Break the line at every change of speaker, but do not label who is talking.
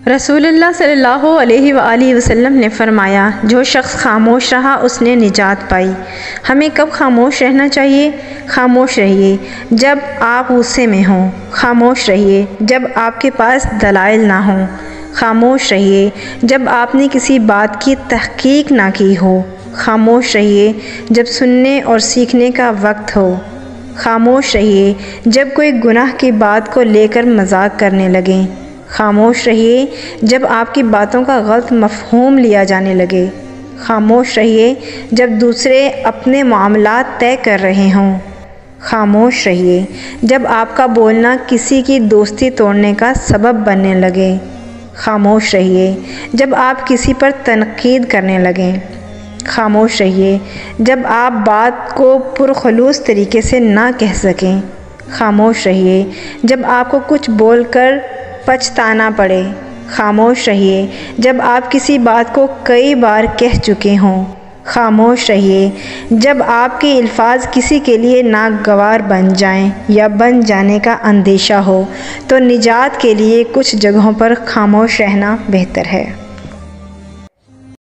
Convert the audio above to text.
رسول اللہ صلی اللہ علیہ وآلہ وسلم نے فرمایا، جو شخص خاموش رہا اس نے نجات پائی۔ ہمیں کب خاموش رہنا چاہیے؟ خاموش رہیے جب آپ غصے میں ہوں، خاموش رہیے جب آپ کے پاس دلائل نہ ہوں، خاموش رہیے جب آپ نے کسی بات کی تحقیق نہ کی ہو، خاموش رہیے جب سننے اور سیکھنے کا وقت ہو، خاموش رہیے جب کوئی گناہ کی بات کو لے کر مذاق کرنے لگیں، خاموش رہیے جب آپ کی باتوں کا غلط مفہوم لیا جانے لگے، خاموش رہیے جب دوسرے اپنے معاملات طے کر رہے ہوں، خاموش رہیے جب آپ کا بولنا کسی کی دوستی توڑنے کا سبب بننے لگے، خاموش رہیے جب آپ کسی پر تنقید کرنے لگیں، خاموش رہیے جب آپ بات کو پرخلوص طریقے سے نہ کہہ سکیں، خاموش رہیے جب آپ کو کچھ بول کر پچھتانا پڑے، خاموش رہیے جب آپ کسی بات کو کئی بار کہہ چکے ہوں، خاموش رہیے جب آپ کے الفاظ کسی کے لیے ناگوار بن جائیں یا بن جانے کا اندیشہ ہو۔ تو نجات کے لیے کچھ جگہوں پر خاموش رہنا بہتر ہے۔